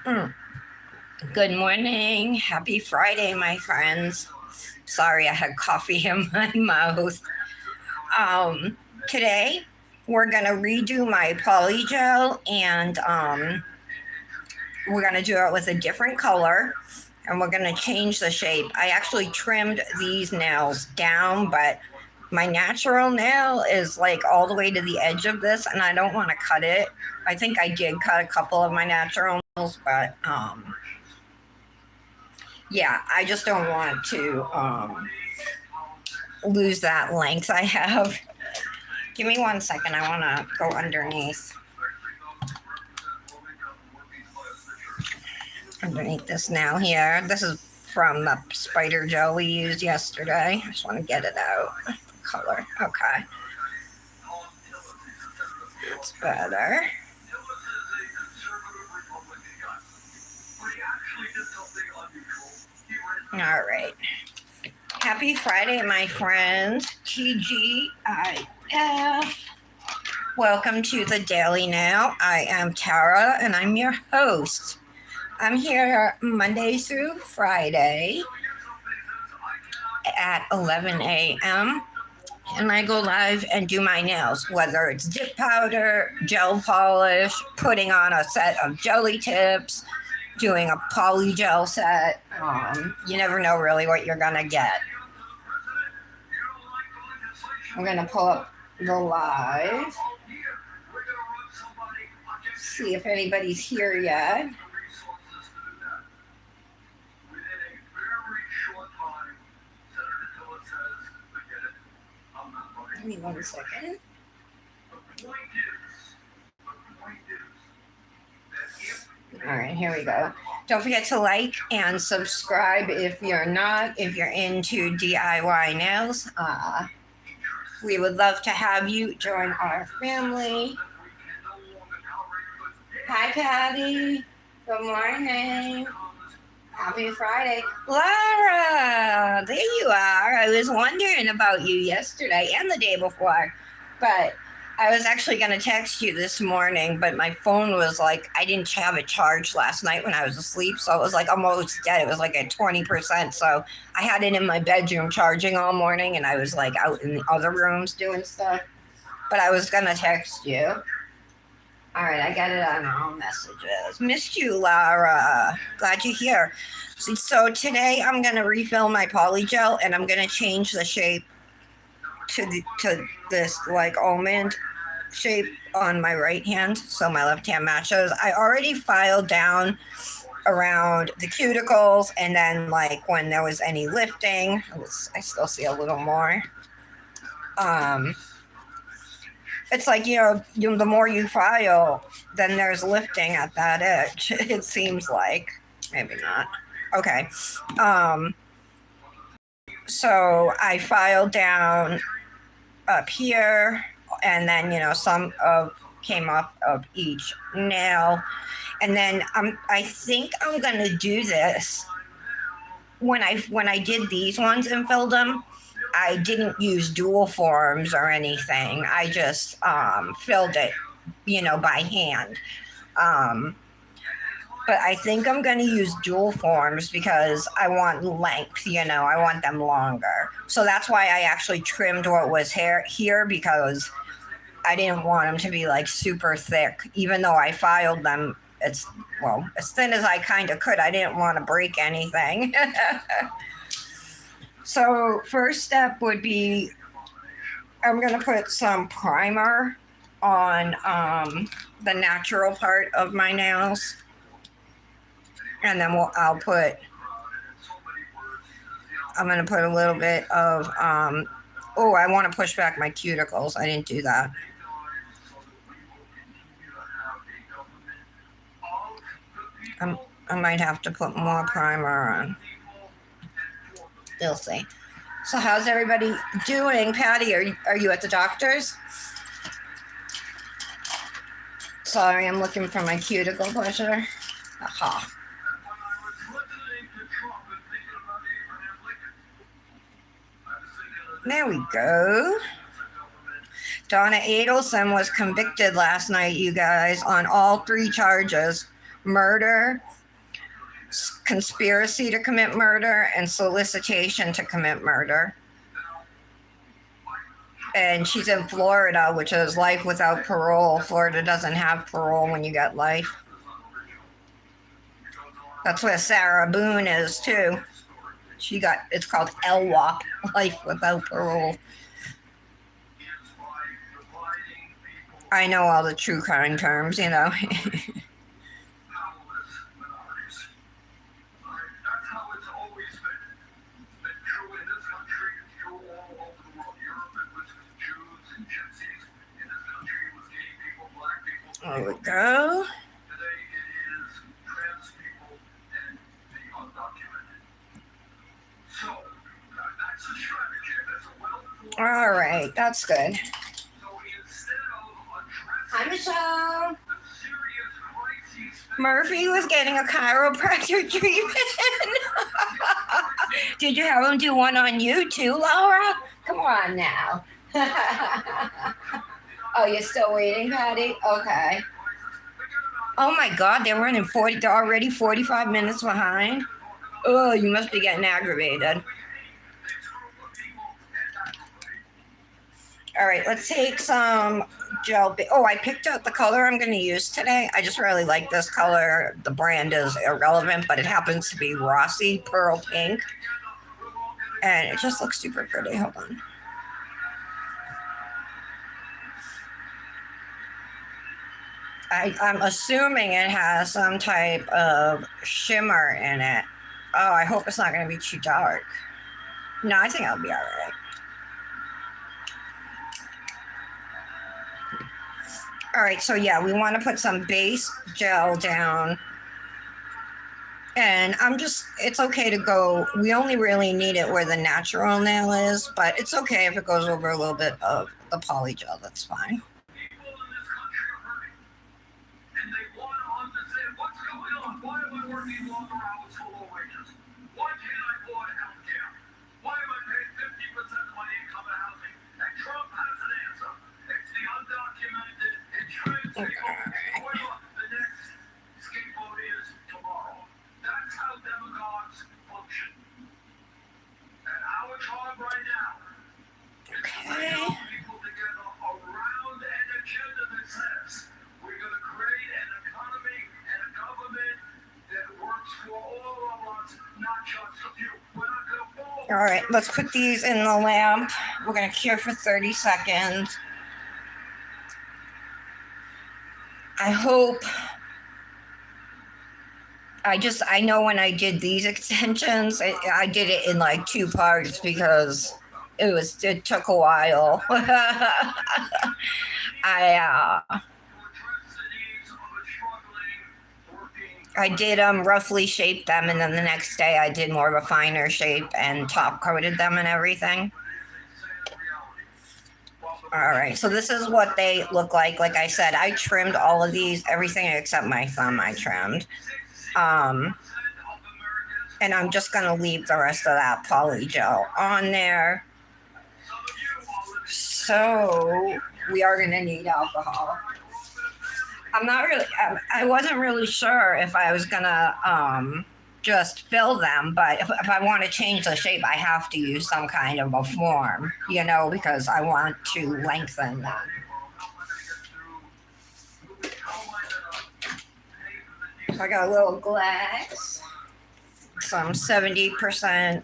Mm. Good morning. Happy Friday, my friends. Sorry, I had coffee in my mouth. Um, Today, we're going to redo my polygel and we're going to do it with a different color and we're going to change the shape. I actually trimmed these nails down, but my natural nail is like all the way to the edge of this and I don't want to cut it. I think I did cut a couple of my natural nails, but yeah, I just don't want to lose that length I have. Give me 1 second. I want to go underneath this now here. This is from the spider gel we used yesterday. I just want to get it out. Color. Okay. That's better. All right. Happy Friday, my friends. TGIF. Welcome to the Daily Now. I am Tara and I'm your host. I'm here Monday through Friday at 11 a.m. and I go live and do my nails, whether it's dip powder, gel polish, putting on a set of jelly tips, doing a polygel set. You never know really what you're going to get. I'm going to pull up the live, see if anybody's here yet. Give me 1 second. All right, here we go. Don't forget to like and subscribe if you're into DIY nails. We would love to have you join our family. Hi, Patty. Good morning. Happy Friday. Laura, there you are. I was wondering about you yesterday and the day before, but I was actually going to text you this morning, but my phone was like, I didn't have it charged last night when I was asleep, so it was like almost dead. It was like at 20%, so I had it in my bedroom charging all morning, and I was like out in the other rooms doing stuff, but I was going to text you. All right, I got it on all messages. Missed you, Laura. Glad you're here. So today I'm going to refill my polygel, and I'm going to change the shape to this like almond shape on my right hand, so my left hand matches. I already filed down around the cuticles, and then like when there was any lifting, I still see a little more. It's like, the more you file, then there's lifting at that edge. It seems like. Maybe not. Okay. So I filed down up here, and then, some came off of each nail. And then I think I'm going to do this. When I did these ones and filled them, I didn't use dual forms or anything. I just filled it, by hand. But I think I'm going to use dual forms because I want length, I want them longer. So that's why I actually trimmed what was here because I didn't want them to be like super thick, even though I filed them. It's, well, as thin as I kind of could. I didn't want to break anything. So first step would be I'm going to put some primer on the natural part of my nails. And then I'm going to put a little bit of, I want to push back my cuticles. I didn't do that. I might have to put more primer on. We'll see. So how's everybody doing? Patty, are you at the doctor's? Sorry, I'm looking for my cuticle pusher. Aha. There we go. Donna Adelson was convicted last night, you guys, on all 3 charges. murder, conspiracy to commit murder, and solicitation to commit murder. And she's in Florida, which is life without parole. Florida doesn't have parole when you get life. That's where Sarah Boone is too. It's called LWOP, life without parole. I know all the true crime terms, you know. There we go. All right, that's good. Hi, Michelle. Murphy was getting a chiropractor treatment. Did you have him do one on you too, Laura? Come on now. Oh, you're still waiting, Patty? Okay. Oh my God, they're already 45 minutes behind. Oh, you must be getting aggravated. All right, let's take some gel. Oh, I picked out the color I'm going to use today. I just really like this color. The brand is irrelevant, but it happens to be Rossi Pearl Pink. And it just looks super pretty. Hold on. I'm assuming it has some type of shimmer in it. Oh, I hope it's not going to be too dark. No, I think I'll be all right. All right, so yeah, we want to put some base gel down. And it's okay to go, we only really need it where the natural nail is, but it's okay if it goes over a little bit of the polygel, that's fine. All right, let's put these in the lamp. We're going to cure for 30 seconds. I know when I did these extensions, I did it in like 2 parts because it took a while. I did roughly shape them, and then the next day I did more of a finer shape and top coated them and everything. All right, so this is what they look like. Like I said, I trimmed all of these, everything except my thumb I trimmed. And I'm just going to leave the rest of that polygel on there. So we are going to need alcohol. I wasn't really sure if I was going to just fill them, but if I want to change the shape, I have to use some kind of a form, because I want to lengthen them. So I got a little glass, some 70%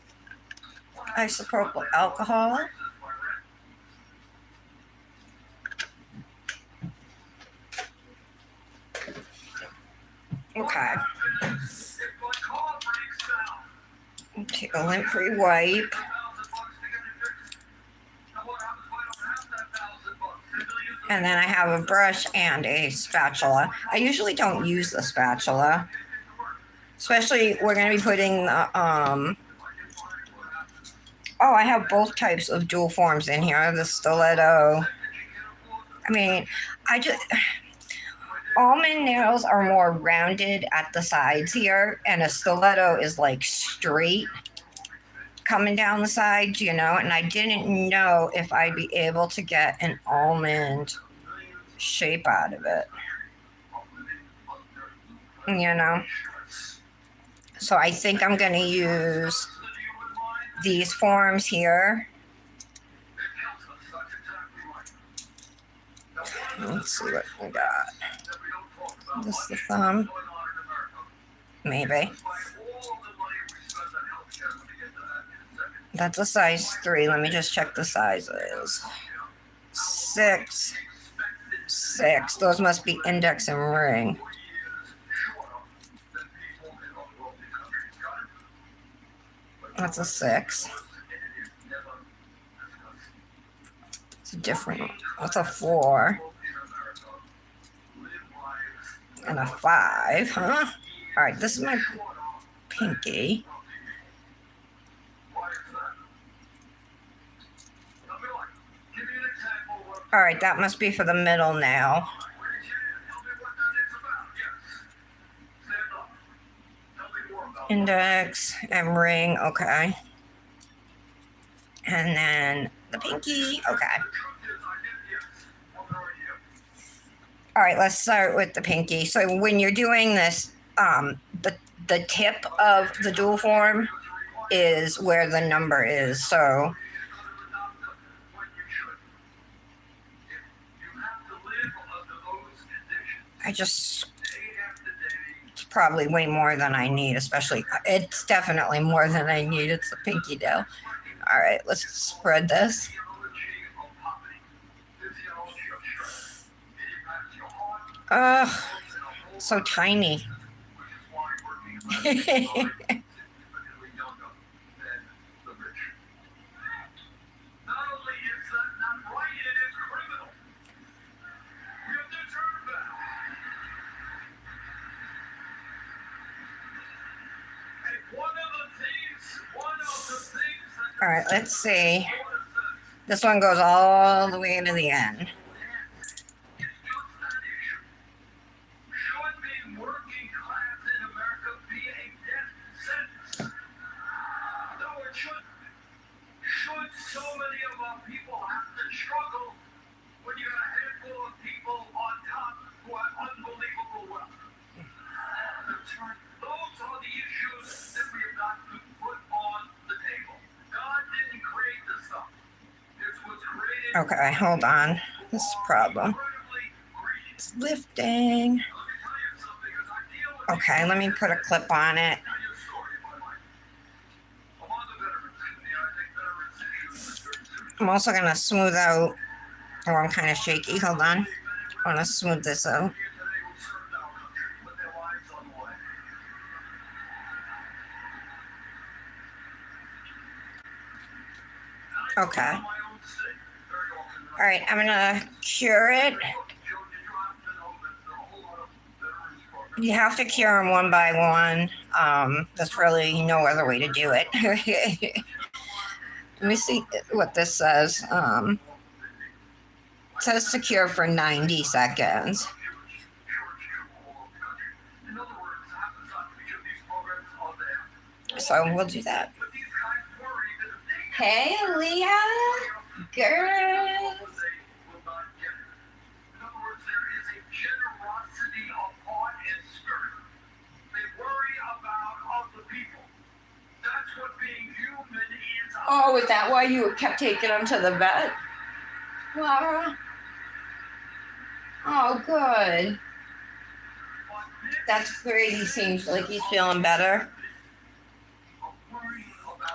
isopropyl alcohol. Okay. Take a lint-free wipe. And then I have a brush and a spatula. I usually don't use the spatula. Especially, we're going to be putting the, I have both types of dual forms in here. I have the stiletto. Almond nails are more rounded at the sides here, and a stiletto is like straight coming down the sides, and I didn't know if I'd be able to get an almond shape out of it. you know. So I think I'm going to use these forms here. Let's see what we got. This is the thumb. Maybe. That's a size 3. Let me just check the sizes. 6. 6. Those must be index and ring. That's a 6. It's a different one. That's a 4. And a 5, huh? Alright, this is my pinky. Alright, that must be for the middle now. Index and ring, okay. And then the pinky, okay. Alright, let's start with the pinky. So when you're doing this, the tip of the dual form is where the number is. So it's probably way more than I need, especially, it's definitely more than I need. It's a pinky nail. Alright, let's spread this. Ugh, so tiny. All right, let's see. This one goes all the way to the end. Okay, hold on. This is a problem. It's lifting. Okay, let me put a clip on it. I'm also going to smooth out. Oh, I'm kind of shaky. Hold on. I want to smooth this out. Okay. All right, I'm gonna cure it. You have to cure them one by one. There's really no other way to do it. Let me see what this says. It says to cure for 90 seconds. So we'll do that. Hey, Leah. Girls. Oh, is that why you kept taking him to the vet, Laura? Oh, good. That's great. He seems like he's feeling better.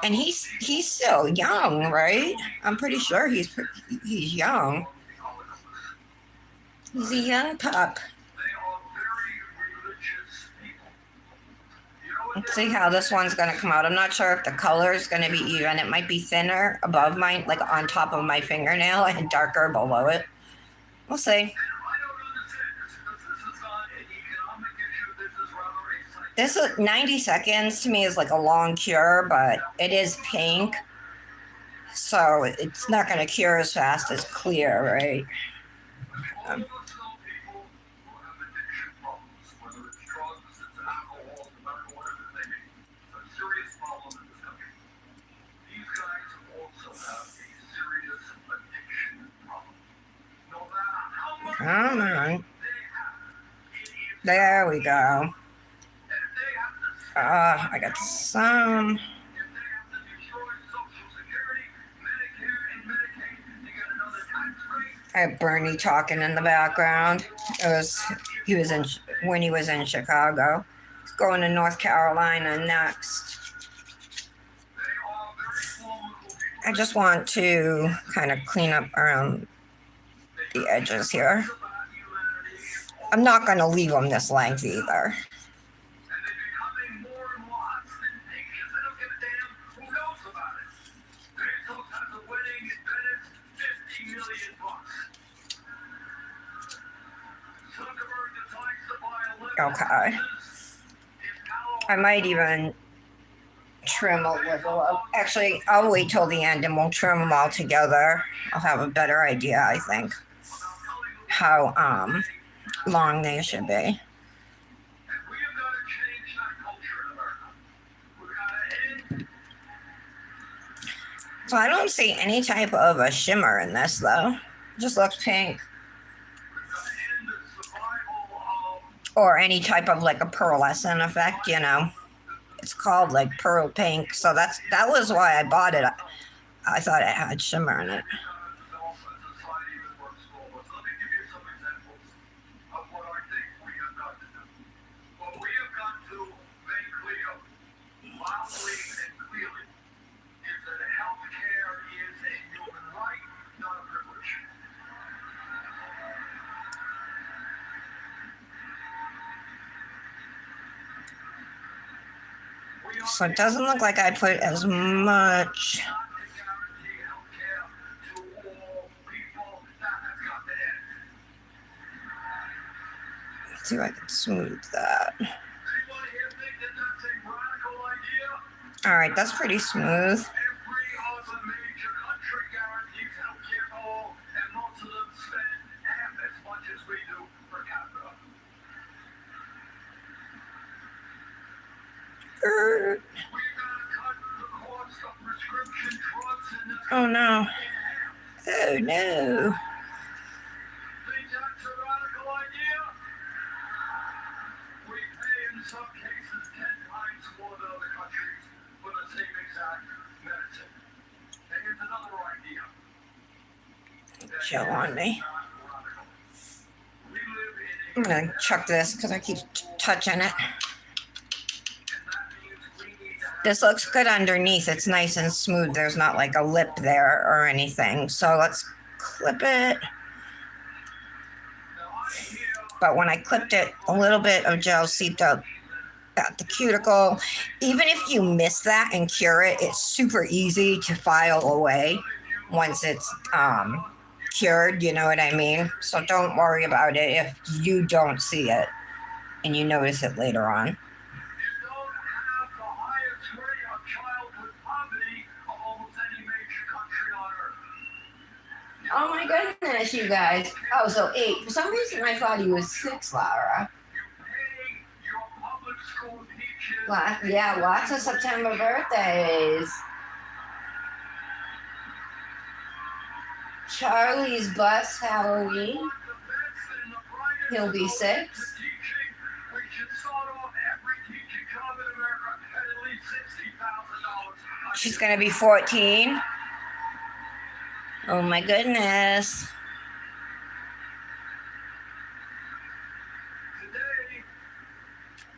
And he's still young, right? I'm pretty sure he's young. He's a young pup. Let's see how this one's going to come out. I'm not sure if the color is going to be even. It might be thinner above mine, like on top of my fingernail, and darker below it. We'll see. This 90 seconds to me is like a long cure, but it is pink. So it's not going to cure as fast as clear, right? Come on. There we go. I got some. I have Bernie talking in the background. It was he was in when he was in Chicago. He's going to North Carolina next. I just want to kind of clean up around the edges here. I'm not going to leave them this length either. Okay. I might even trim a little. Actually, I'll wait till the end and we'll trim them all together. I'll have a better idea, I think, how long they should be. So I don't see any type of a shimmer in this though. It just looks pink. Or any type of like a pearlescent effect, you know. It's called like pearl pink. So that was why I bought it. I thought it had shimmer in it. So it doesn't look like I put as much. Let's see if I can smooth that. All right, that's pretty smooth. Oh no. Oh no. Chill on me. I'm gonna chuck this because I keep touching it. This looks good underneath. It's nice and smooth. There's not like a lip there or anything. So let's clip it. But when I clipped it, a little bit of gel seeped up at the cuticle. Even if you miss that and cure it, it's super easy to file away once it's cured, you know what I mean? So don't worry about it if you don't see it and you notice it later on. Oh my goodness, you guys. Oh, so 8. For some reason, I thought he was 6, Laura. Yeah, lots of September birthdays. Charlie's bus Halloween. He'll be 6. She's going to be 14. Oh my goodness.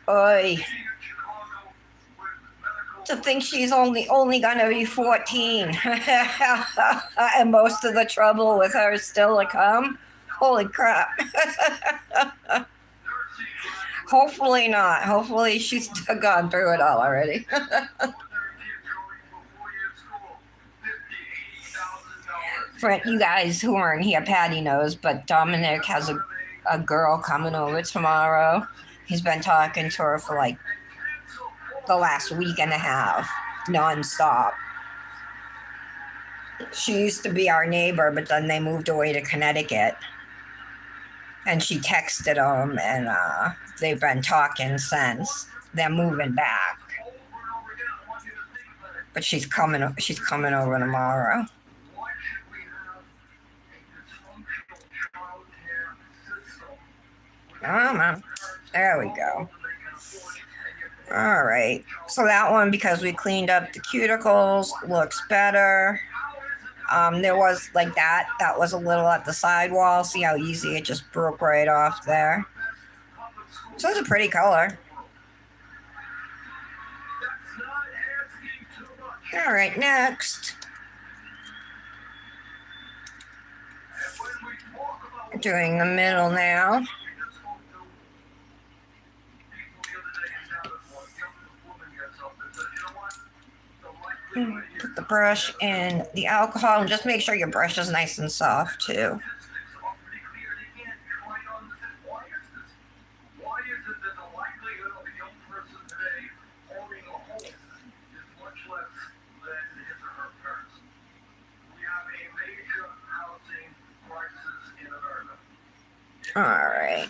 Oy. To think she's only gonna be 14. And most of the trouble with her is still to come. Holy crap. Hopefully not. Hopefully she's gone through it all already. For you guys who aren't here, Patty knows, but Dominic has a girl coming over tomorrow. He's been talking to her for like the last week and a half, nonstop. She used to be our neighbor, but then they moved away to Connecticut. And she texted him, and they've been talking since. They're moving back. But she's coming over tomorrow. Come on. There we go. All right. So that one, because we cleaned up the cuticles, looks better. There was like that. That was a little at the sidewall. See how easy it just broke right off there. So it's a pretty color. All right, next. Doing the middle now. Put the brush in the alcohol and just make sure your brush is nice and soft too. All right.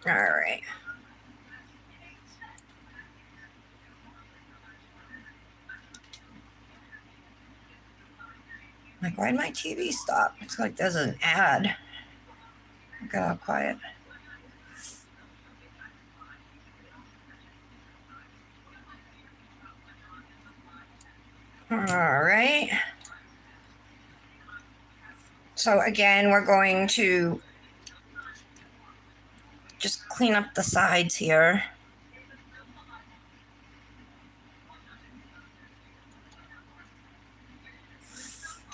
All right. Like, why did my TV stop? It's like there's an ad. Look how quiet. All right. So again, we're going to just clean up the sides here.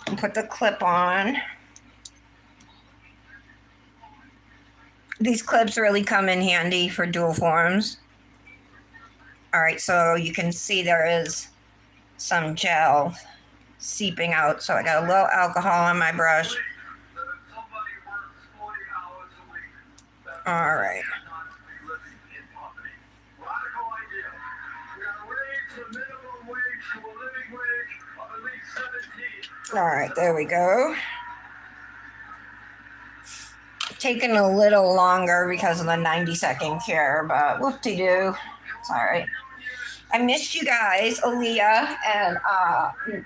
And put the clip on. These clips really come in handy for dual forms. All right, so you can see there is some gel seeping out. So I got a little alcohol on my brush. All right. All right, there we go. Taking a little longer because of the 90-second cure, but whoop-de-doo. It's all right. I missed you guys, Aaliyah and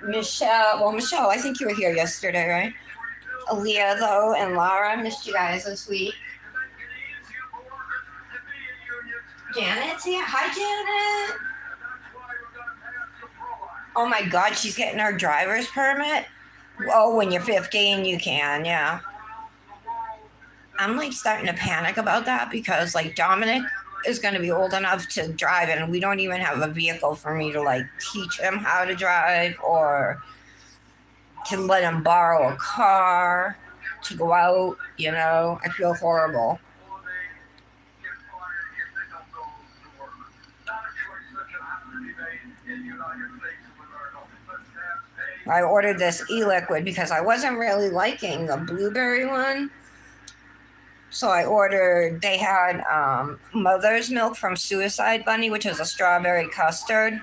Michelle. Well, Michelle, I think you were here yesterday, right? Aaliyah, though, and Laura, missed you guys this week. Janet's here. Hi, Janet. Oh, my God, she's getting her driver's permit? Oh, when you're 15, you can, yeah. I'm, like, starting to panic about that because, like, Dominic is going to be old enough to drive it, and we don't even have a vehicle for me to, like, teach him how to drive or to let him borrow a car to go out, you know. I feel horrible. I ordered this e-liquid because I wasn't really liking the blueberry one. So I ordered, they had Mother's Milk from Suicide Bunny, which is a strawberry custard.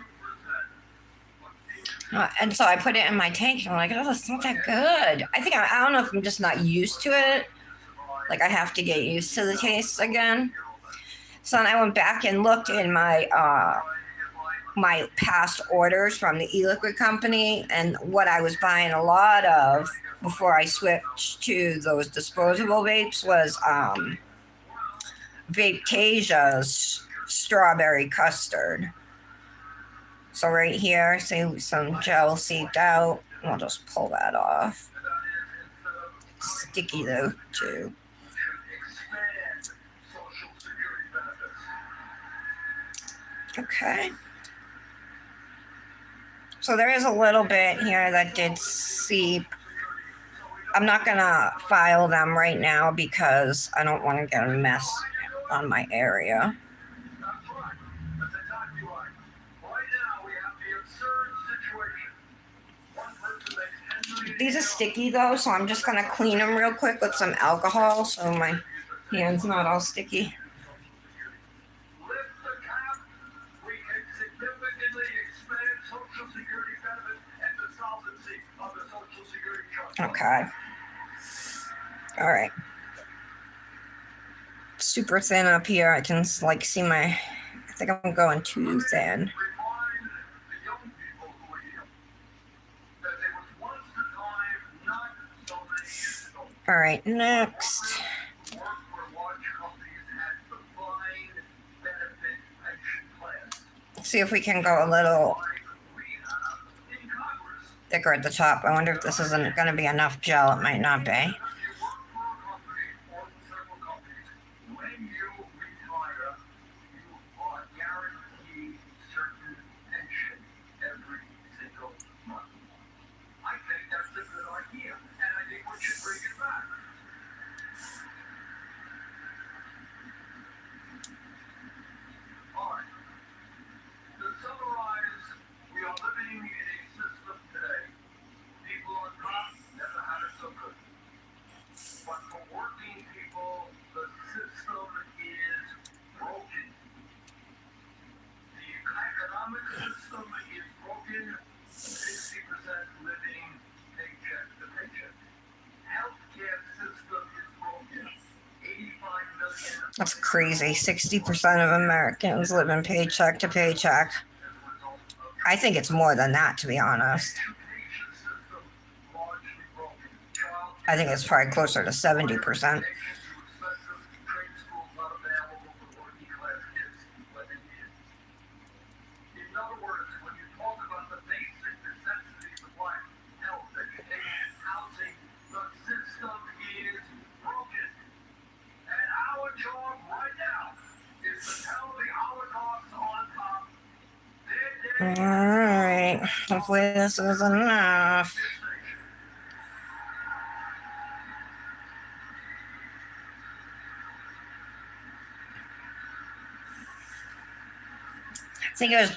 And so I put it in my tank, and I'm like, oh, it's not that good. I don't know if I'm just not used to it. Like, I have to get used to the taste again. So then I went back and looked in my my past orders from the e-liquid company, and what I was buying a lot of before I switched to those disposable vapes was Vapetasia's strawberry custard. So right here, see some gel seeped out. I'll just pull that off. Sticky though, too. Okay. So there is a little bit here that did seep. I'm not gonna file them right now because I don't want to get a mess on my area. These are sticky though, so I'm just gonna clean them real quick with some alcohol so my hand's not all sticky. Okay. All right. super thin up here. I can like see my. I think I'm going too thin. All right, next. See if we can go a little thicker at the top. I wonder if this isn't going to be enough gel. It might not be. That's crazy. 60% of Americans live in paycheck to paycheck. I think it's more than that, to be honest. I think it's probably closer to 70%. All right, hopefully this is enough. I think it was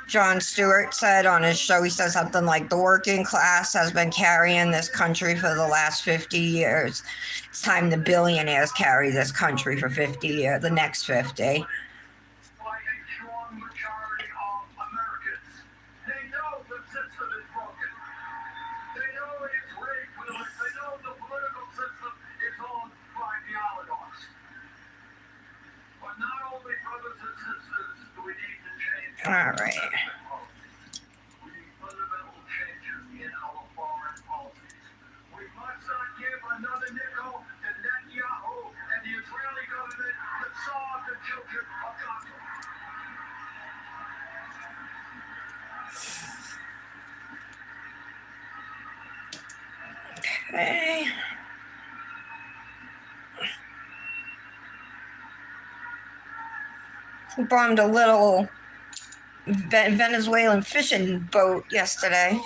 Jon Stewart said on his show, he said something like, the working class has been carrying this country for the last 50 years. It's time the billionaires carry this country for 50 years, the next 50. All right. Okay. We bombed a little Venezuelan fishing boat yesterday.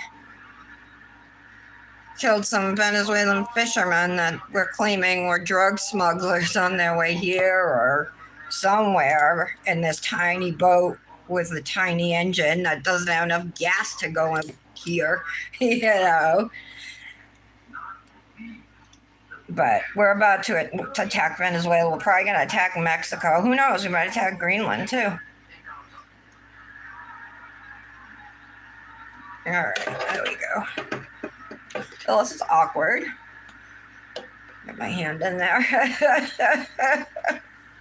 Killed some Venezuelan fishermen that were claiming were drug smugglers on their way here or somewhere in this tiny boat with a tiny engine that doesn't have enough gas to go in here, you know. But we're about to attack Venezuela. We're probably going to attack Mexico. Who knows? We might attack Greenland too. All right, there we go. Oh, this is awkward. Get my hand in there.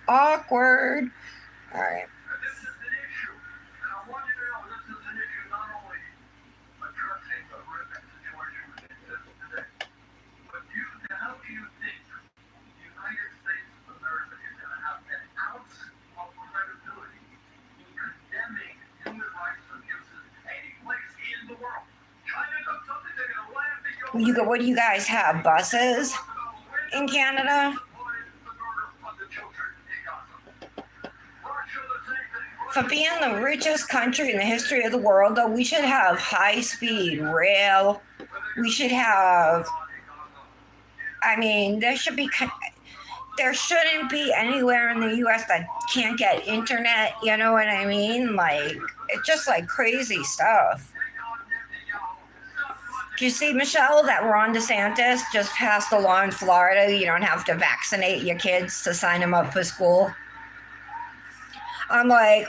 Awkward. All right. What do you guys have? Buses in Canada? For being the richest country in the history of the world, though, we should have high-speed rail. We should have, I mean, there shouldn't be anywhere in the U.S. that can't get internet, you know what I mean? Like, it's just like crazy stuff. Do you see, Michelle, that Ron DeSantis just passed a law in Florida? You don't have to vaccinate your kids to sign them up for school. I'm like,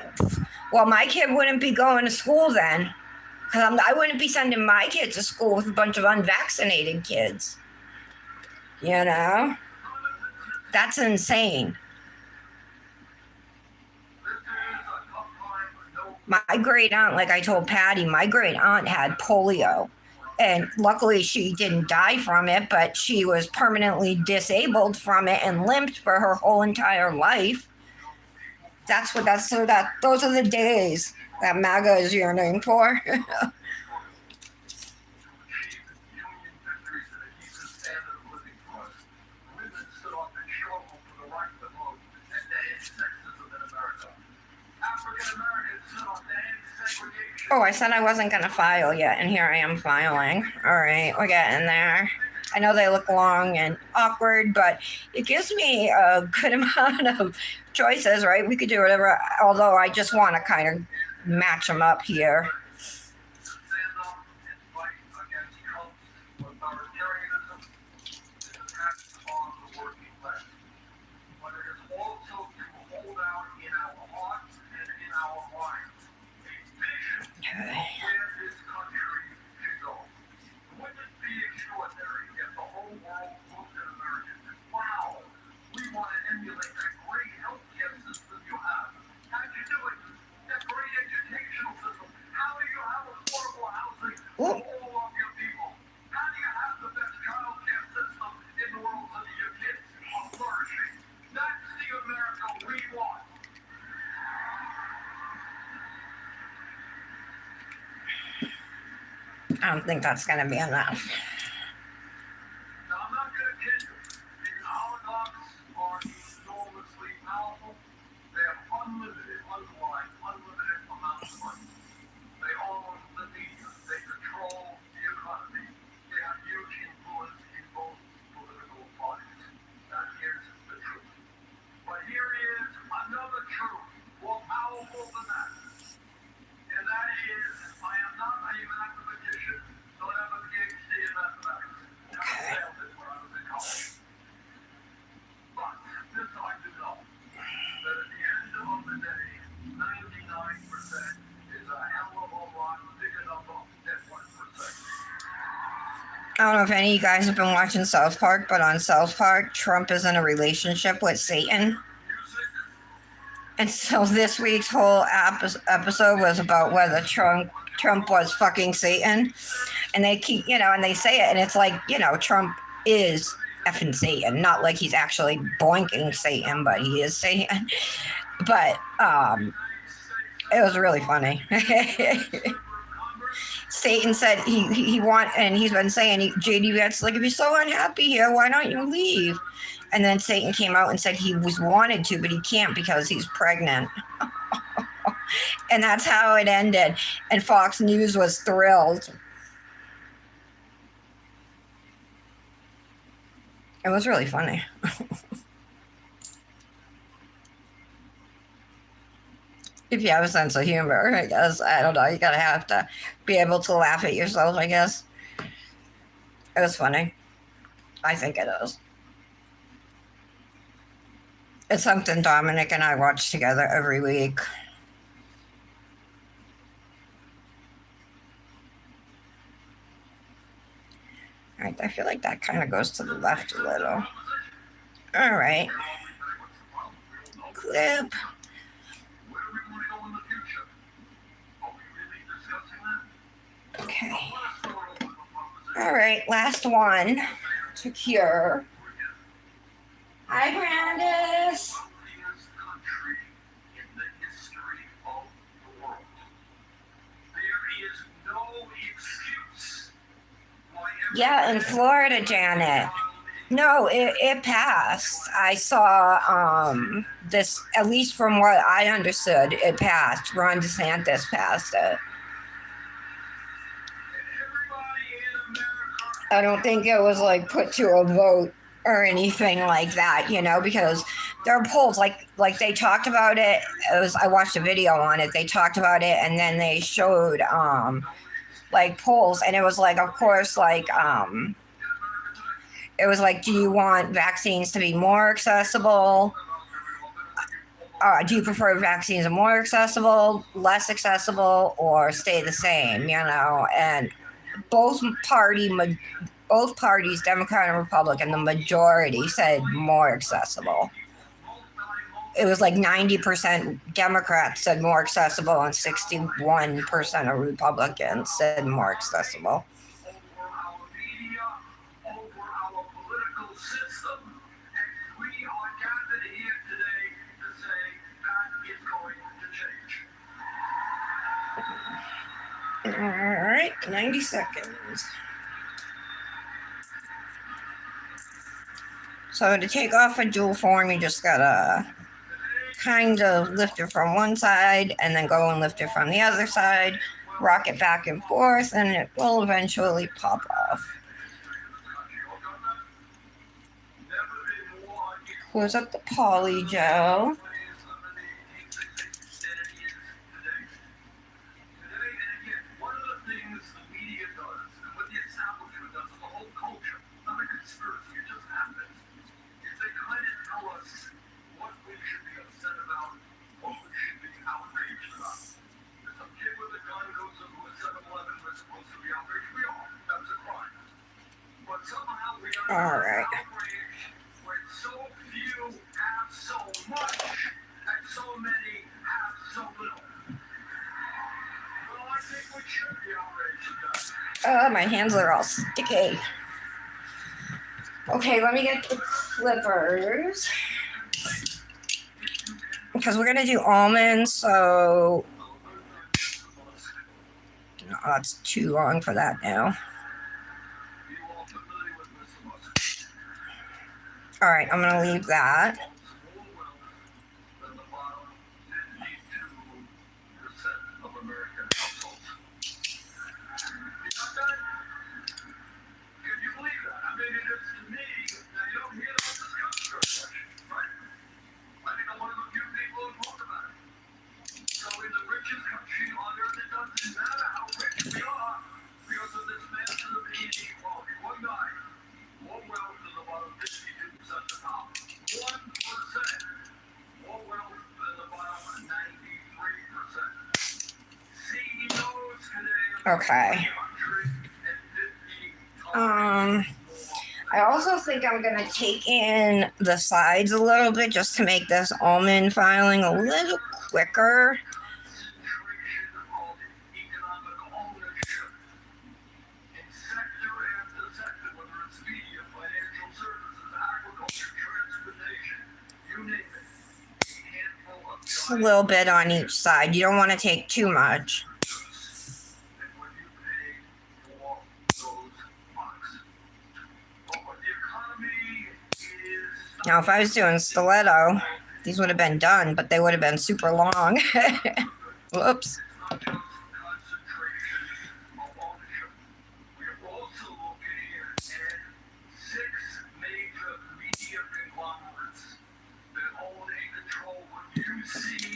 well, my kid wouldn't be going to school then. Because I wouldn't be sending my kids to school with a bunch of unvaccinated kids. You know? That's insane. My great aunt, like I told Patty, my great aunt had polio. And luckily, she didn't die from it, but she was permanently disabled from it and limped for her whole entire life. Those are the days that MAGA is yearning for. Oh, I said I wasn't going to file yet, and here I am filing. All right, we're getting there. I know they look long and awkward, but it gives me a good amount of choices, right? We could do whatever, although I just want to kind of match them up here. Okay. Ooh. I don't think that's going to be enough. I don't know if any of you guys have been watching South Park, but on South Park, Trump is in a relationship with Satan. And so this week's whole episode was about whether Trump was fucking Satan. And they keep, and they say it, and it's like, Trump is effing Satan. Not like he's actually boinking Satan, but he is Satan. But it was really funny. Satan said and he's been saying, JD Vance, like, if you're so unhappy here, why don't you leave? And then Satan came out and said he was wanted to, but he can't because he's pregnant. And that's how it ended. And Fox News was thrilled. It was really funny. If you have a sense of humor, I guess. I don't know. You gotta have to be able to laugh at yourself, I guess. It was funny. I think it is. It's something Dominic and I watch together every week. All right, I feel like that kind of goes to the left a little. All right. Clip. Okay. All right, last one to cure. Hi, Brandis. Yeah, in Florida, Janet. No, it passed. I saw this, at least from what I understood, it passed. Ron DeSantis passed it. I don't think it was like put to a vote or anything like that, because there are polls like they talked about it. I watched a video on it. They talked about it, and then they showed like polls, and it was like, of course, like it was like, do you want vaccines to be more accessible? Do you prefer vaccines are more accessible, less accessible, or stay the same? And both party both parties, Democrat and Republican, the majority said more accessible. It was like 90% Democrats said more accessible and 61% of Republicans said more accessible. All right, 90 seconds. So to take off a dual form, you just gotta kind of lift it from one side and then go and lift it from the other side, rock it back and forth, and it will eventually pop off. Close up the Polygel. All right. Oh, my hands are all sticky. Okay, let me get the clippers. Because we're going to do almonds, so... No, that's too long for that now. All right, I'm going to leave that. Okay. I also think I'm going to take in the sides a little bit just to make this almond filing a little quicker. Just a little bit on each side. You don't want to take too much. Now, if I was doing stiletto, these would have been done, but they would have been super long. Whoops.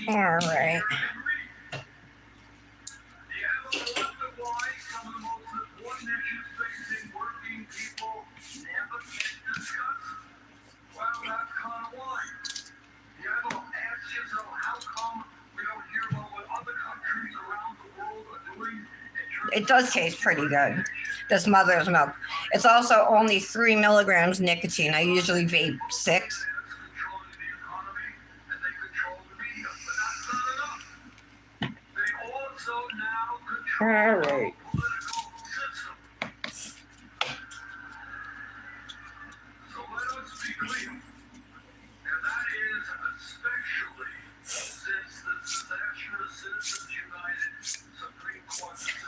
All right. It does taste pretty good, this mother's milk. It's also only 3 milligrams nicotine. I usually vape 6. All right.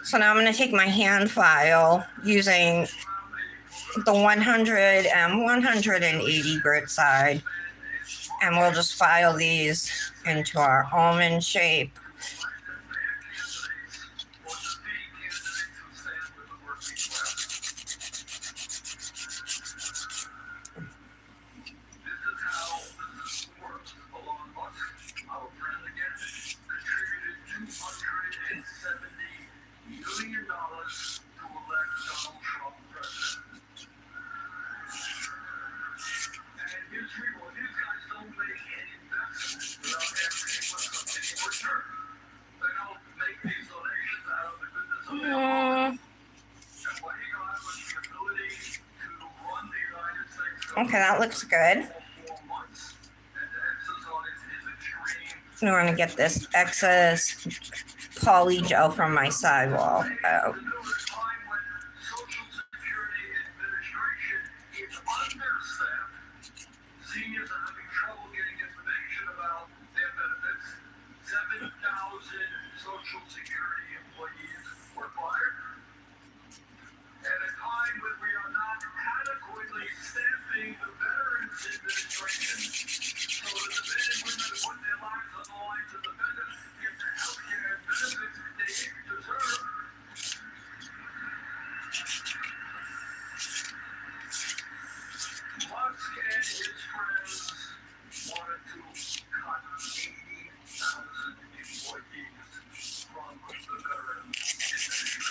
So now I'm going to take my hand file using the 100 and 180 grit side, and we'll just file these into our almond shape. Okay, that looks good. I'm going to get this excess polygel from my sidewall out. Seniors are having trouble getting information about their benefits. 7,000 Social Security employees were fired. At a time when we are not adequately staffing the Veterans Administration, so that the men and women who put their lives on the line to defend us get the health care and benefits they deserve. Musk and his friends wanted to cut 80,000 employees from the Veterans Administration.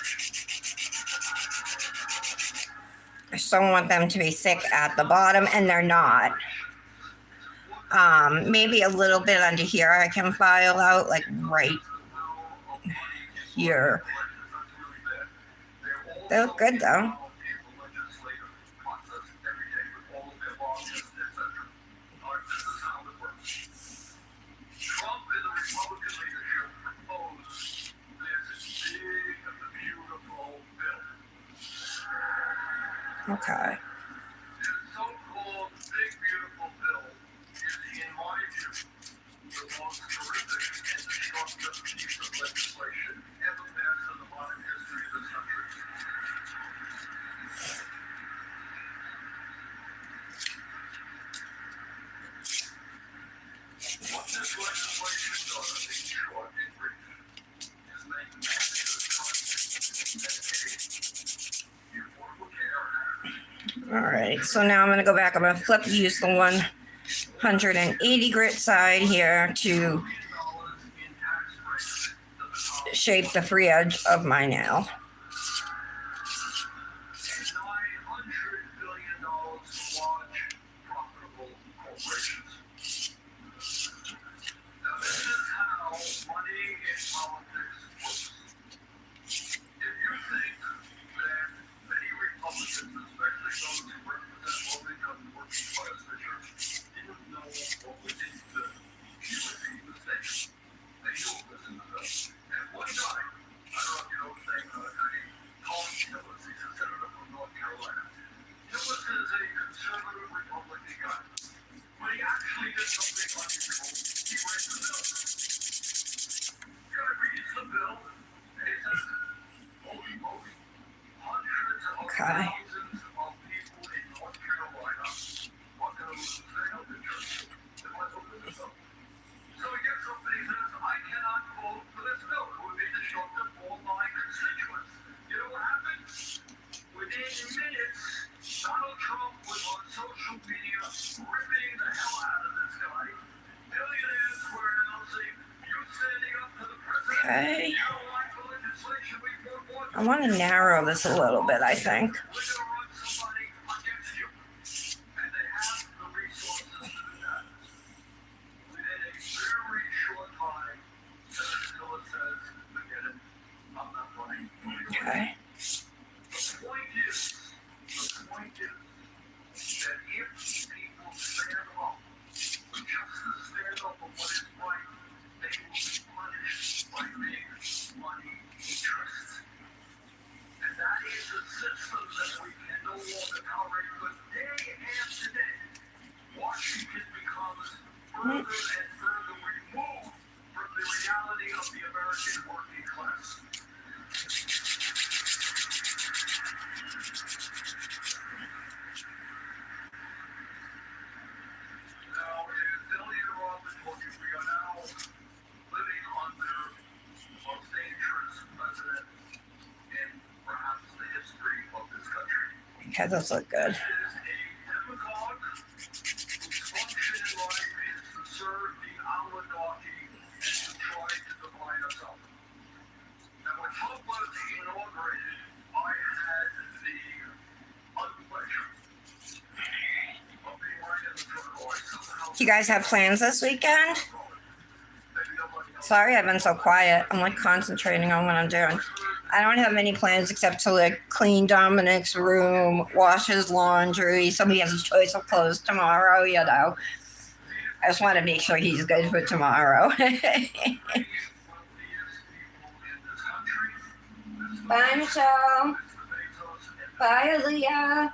I still want them to be thick at the bottom, and they're not. Maybe a little bit under here I can file out, like right here. They look good though. Okay. This so-called big beautiful bill is, in my view, the most terrific and destructive piece of legislation ever passed in the modern history of this country. What this legislation does, in short and brief, is make massive cuts in the Affordable Care Act. All right, so now I'm going to go back. I'm going to use the 180 grit side here to shape the free edge of my nail. $900 billion to large, profitable corporations. Now, this is how money in politics works. If you think that many Republicans, especially those who represent low-income working class measures, didn't know what was in the bill, you would be mistaken. They knew what was in the bill. At one time, I don't know if you know his name, Colin Tillis, he's a senator from North Carolina. Tillis is a conservative Republican guy. When he actually did something unusual, he raised the bill. He reads the bill, and he says, holy moly, hundreds of Okay. thousands of people in North Carolina are going to lose their health insurance. They want to open this up. So he gets up and he says, I cannot vote for this bill. It would be destructive for my constituents. You know what happened? Within minutes, Donald Trump was on social media ripping the hell out of this guy. Billionaires were announcing, you standing up to the president. Okay. You don't like the legislation we put forth. I want to narrow this a little bit, I think. We're going to run somebody against you. And they have the resources to do that. Within a very short time, Senator Tillis says, forget it. I'm not running. Okay. The point is that if people stand up for justice, stand up for what is right, they will be punished by big money interests. And that is a system that we can no longer tolerate, because day after day, Washington becomes further and further removed from the reality of the American working class. Now, as Delia Robin told you, we are now living under the most dangerous president in perhaps the history of this country. Okay, those look good. It is a demagogue whose function in life is to serve the oligarchy and to try to divide us up. Now, when Trump was inaugurated, I had the unpleasure of being right in the circle. I somehow Do you guys have plans this weekend? Sorry, I've been so quiet. I'm like concentrating on what I'm doing. I don't have many plans except to like clean Dominic's room, wash his laundry, so he has a choice of clothes tomorrow. You know, I just want to make sure he's good for tomorrow. Bye, Michelle. Bye, Aaliyah.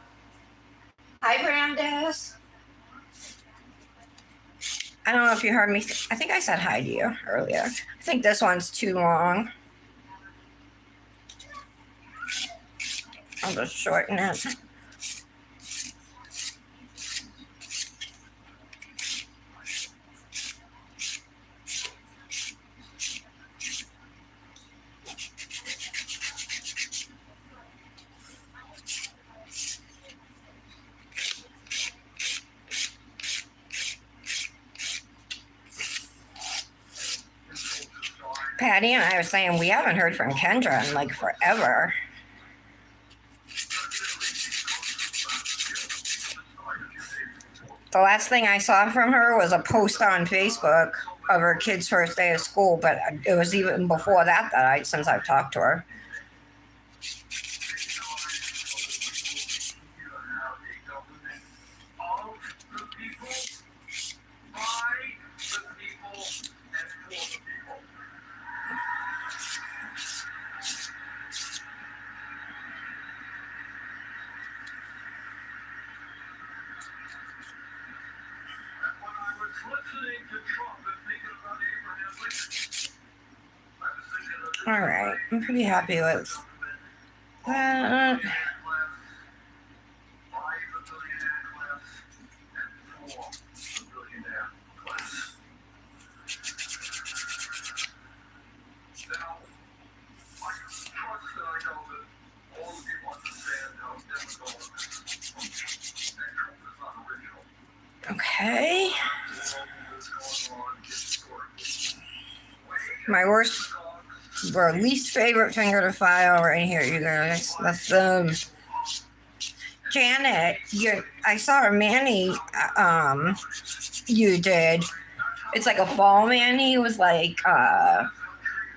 Hi, Brandis. I don't know if you heard me. I think I said hi to you earlier. I think this one's too long. I'll just shorten it. Patty and I were saying we haven't heard from Kendra in like forever. The last thing I saw from her was a post on Facebook of her kid's first day of school, but it was even before that since I've talked to her. All right, I'm pretty happy with that. Okay. My worst or least favorite finger to file right here, you guys. That's Janet. I saw a mani you did. It's like a fall mani. It was like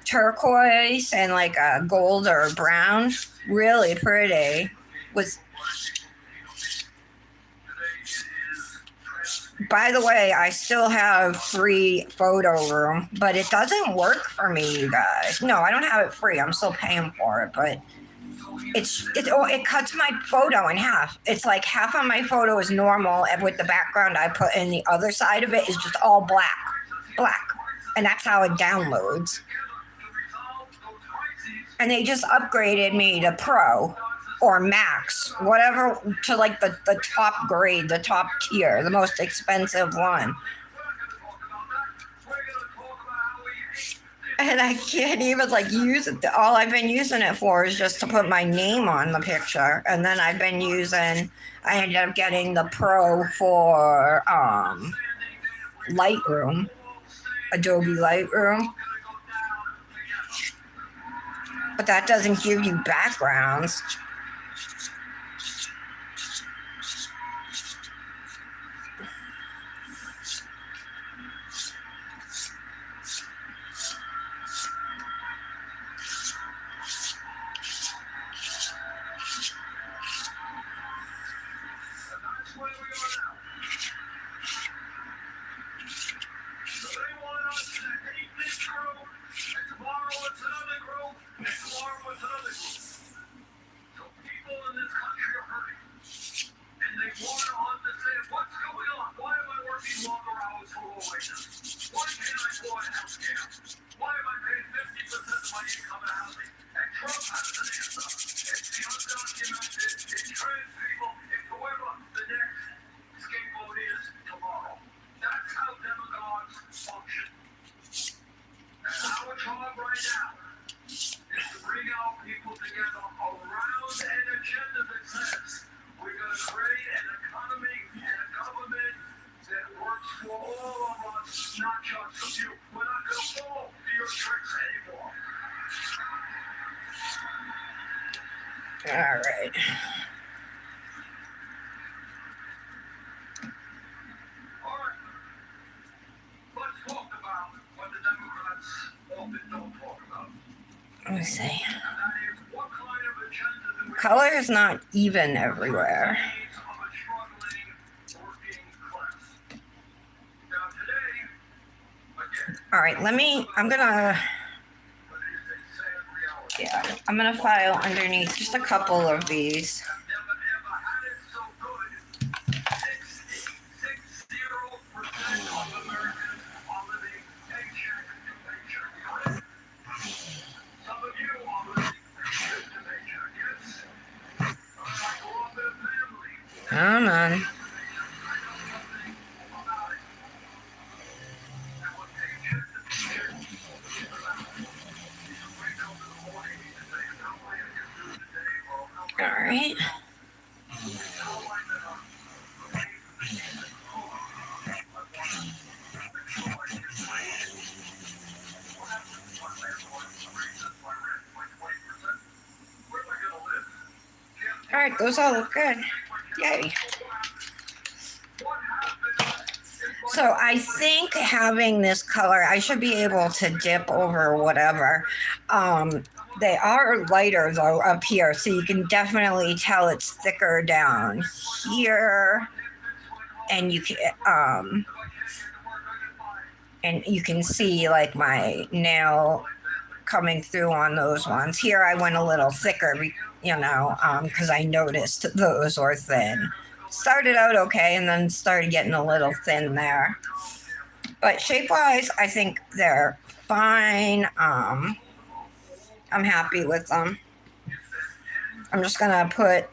turquoise and like a gold or brown. Really pretty. Was By the way, I still have free photo room, but it doesn't work for me, you guys. No, I don't have it free. I'm still paying for it, but it cuts my photo in half. It's like half of my photo is normal, and with the background I put in, the other side of it is just all black, and that's how it downloads. And they just upgraded me to Pro or Max, whatever, to like the top grade, the top tier, the most expensive one. And I can't even like use it. All I've been using it for is just to put my name on the picture. And then I ended up getting the Pro for Lightroom, Adobe Lightroom. But that doesn't give you backgrounds. All right. Let's talk about what the Democrats often don't talk about. Let me see. And that is color is not even everywhere. All right, I'm gonna file underneath just a couple of these. Come on. All right. All right, those all look good. Yay. So I think having this color, I should be able to dip over whatever. They are lighter though up here, so you can definitely tell it's thicker down here, and you can see like my nail coming through on those ones. Here I went a little thicker, because I noticed those were thin. Started out okay and then started getting a little thin there. But shape-wise, I think they're fine. I'm happy with them. I'm just gonna put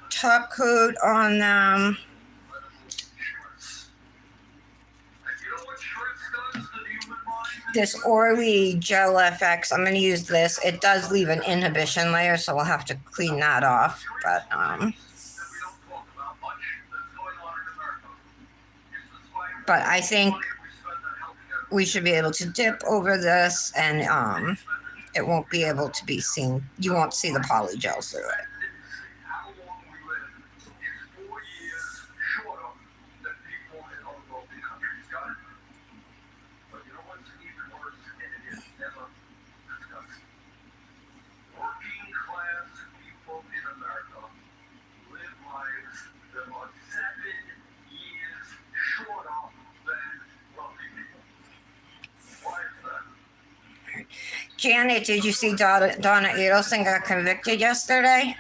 top coat on them. This Orly Gel FX, I'm going to use this. It does leave an inhibition layer, so we'll have to clean that off. But I think we should be able to dip over this, and it won't be able to be seen. You won't see the polygel through it. Janet, did you see Donna Adelson got convicted yesterday?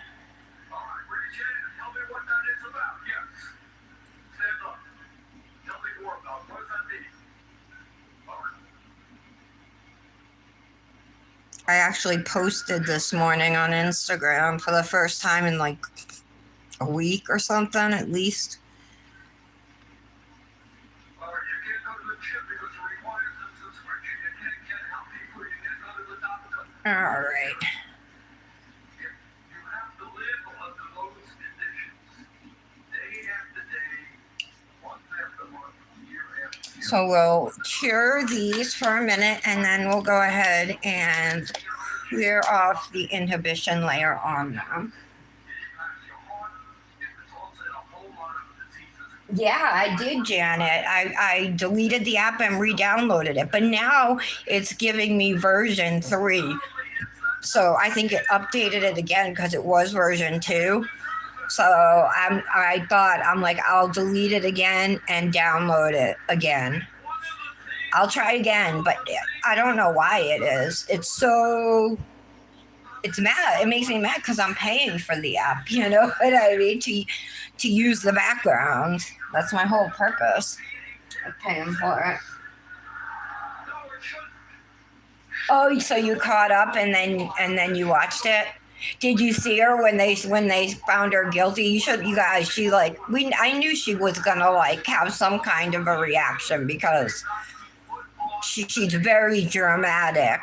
I actually posted this morning on Instagram for the first time in like a week or something, at least. All right. So we'll cure these for a minute, and then we'll go ahead and clear off the inhibition layer on them. Yeah, I did, Janet. I deleted the app and re-downloaded it, but now it's giving me version 3. So I think it updated it again because it was version 2. So I'm like, I'll delete it again and download it again. I'll try again, but I don't know why it is. It's mad. It makes me mad because I'm paying for the app. You know what I mean? To use the background. That's my whole purpose of paying for it. Oh, so you caught up and then you watched it? Did you see her when they found her guilty? I knew she was gonna like have some kind of a reaction because she's very dramatic.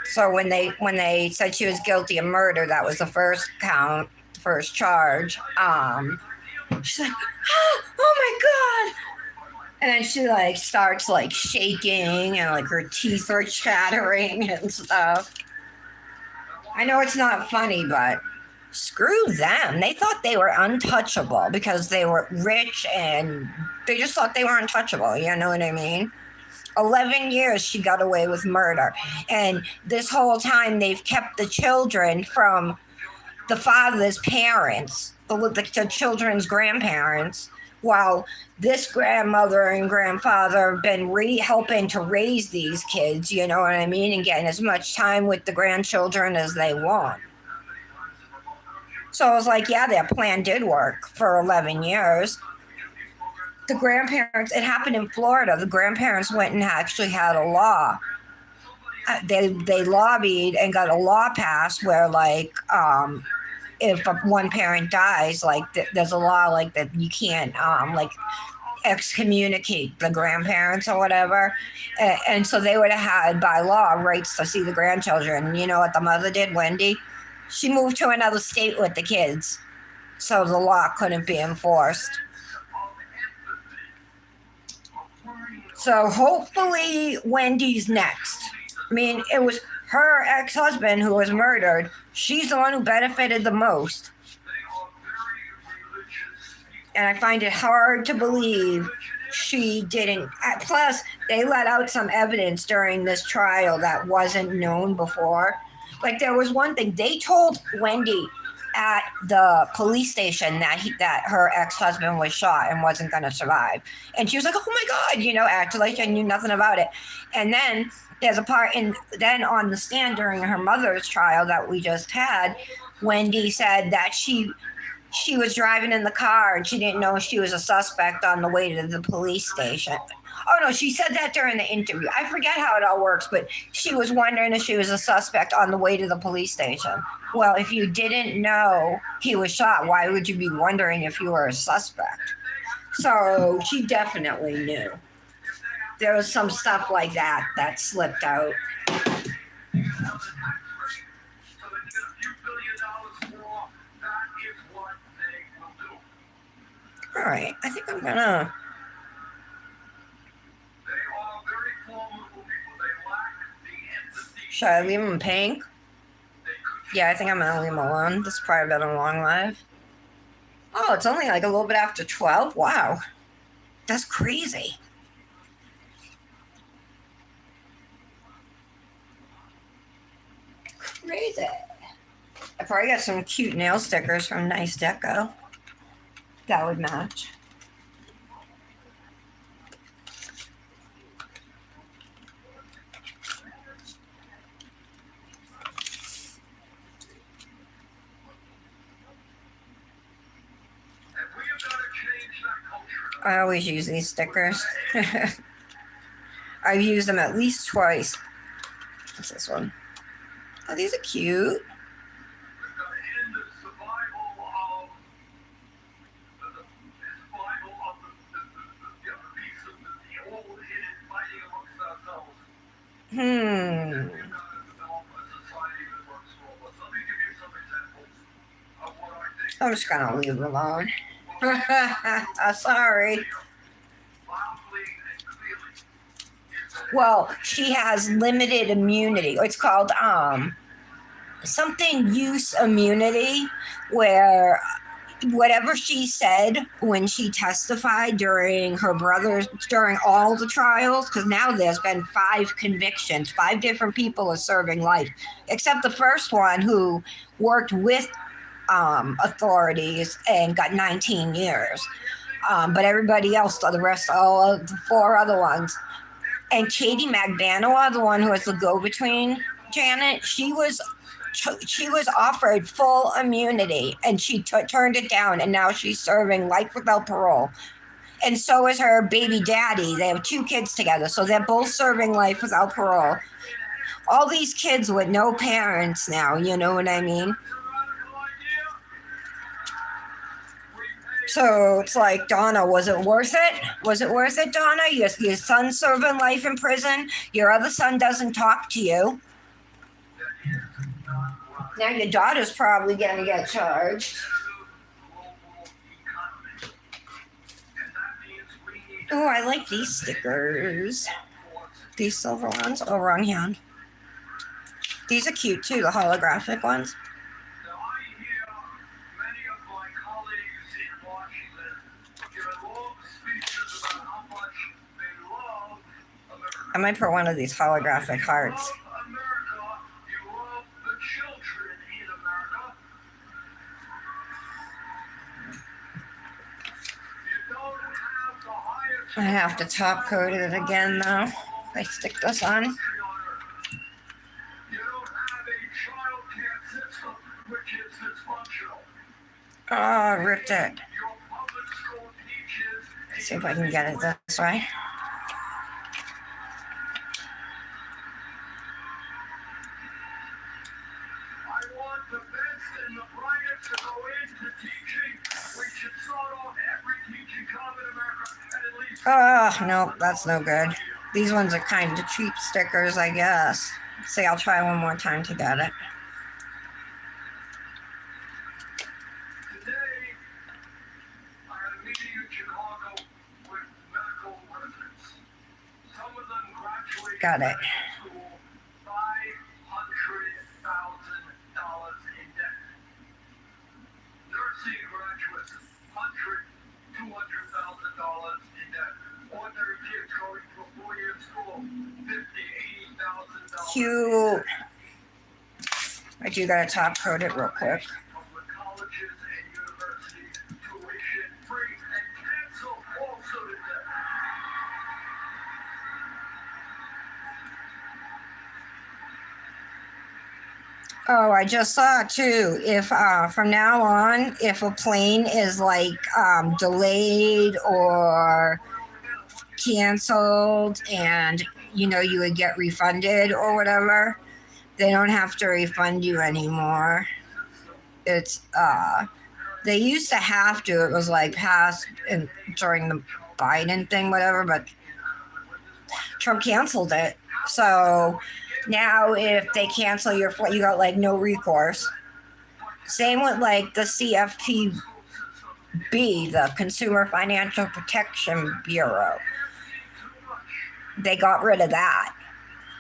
So when they said she was guilty of murder, that was the first charge. She's like, oh my God. And then she like starts like shaking and like her teeth are chattering and stuff. I know it's not funny, but screw them. They thought they were untouchable because they were rich and they just thought they were untouchable. You know what I mean? 11 years she got away with murder. And this whole time they've kept the children from the father's parents, the children's grandparents, while this grandmother and grandfather have been helping to raise these kids, you know what I mean, and getting as much time with the grandchildren as they want. So I was like, yeah, that plan did work for 11 years. The grandparents, it happened in Florida. The grandparents went and actually had a law. They lobbied and got a law passed where, like, if one parent dies, like there's a law like that you can't like excommunicate the grandparents or whatever. And so they would have had by law rights to see the grandchildren. And you know what the mother did, Wendy? She moved to another state with the kids, so the law couldn't be enforced. So hopefully Wendy's next. I mean, it was her ex-husband who was murdered. She's the one who benefited the most. And I find it hard to believe she didn't. Plus, they let out some evidence during this trial that wasn't known before. Like, there was one thing. They told Wendy at the police station that her ex-husband was shot and wasn't going to survive. And she was like, oh my God, you know, acted like I knew nothing about it. And then there's a part then on the stand during her mother's trial that we just had, Wendy said that she was driving in the car and she didn't know she was a suspect on the way to the police station. Oh no, she said that during the interview. I forget how it all works, but she was wondering if she was a suspect on the way to the police station. Well, if you didn't know he was shot, why would you be wondering if you were a suspect? So she definitely knew. There was some stuff like that slipped out. All right, I think I'm gonna. Should I leave him pink? Yeah, I think I'm gonna leave him alone. This has probably been a long live. Oh, it's only like a little bit after 12. Wow, that's crazy. Crazy. I probably got some cute nail stickers from Nice Deco. That would match. I always use these stickers. I've used them at least twice. What's this one? Oh, these are cute. I'm just gonna leave it alone. Sorry. Well, she has limited immunity. It's called something use immunity, where whatever she said when she testified during all the trials, because now there's been 5 convictions, 5 different people are serving life, except the first one who worked with authorities and got 19 years. But everybody else, all of the 4 other ones. And Katie Magbanua, the one who was the go-between Janet, she was offered full immunity and she turned it down, and now she's serving life without parole. And so is her baby daddy. They have 2 kids together, so they're both serving life without parole. All these kids with no parents now, you know what I mean? So it's like, Donna, was it worth it? Was it worth it, Donna? Your son's serving life in prison. Your other son doesn't talk to you. Now your daughter's probably going to get charged. Oh, I like these stickers. These silver ones. Oh, wrong hand. These are cute too, the holographic ones. might put one of these holographic hearts. love America. You love the children in America. You don't have the highest. I have to top coat it again though. If I stick this on. You don't have a child care system which is dysfunctional. Oh, I ripped it. Your public school teaches. Let's see if I can get it this way. I want the best and the brightest to go into teaching. We should start off every teaching job in America at least. Oh, no, that's no good. These ones are kind of cheap stickers, I guess. Let's see, I'll try one more time to get it. Today, I had a meeting in Chicago with medical residents. Some of them graduated Got it. from school $500,000 in debt. Nursing graduates, $200,000 in debt. Ordinary kids going to a 4-year school, $50,000, $80,000. Cute. I do gotta top coat it real quick. Public colleges and universities, tuition free, and cancel all student debt. Oh, I just saw too. If from now on, if a plane is like delayed or canceled, and you would get refunded or whatever, they don't have to refund you anymore. It's they used to have to. It was like passed during the Biden thing, whatever, but Trump canceled it. So now if they cancel your flight, you got like no recourse. Same with like the CFPB, the Consumer Financial Protection Bureau. They got rid of that.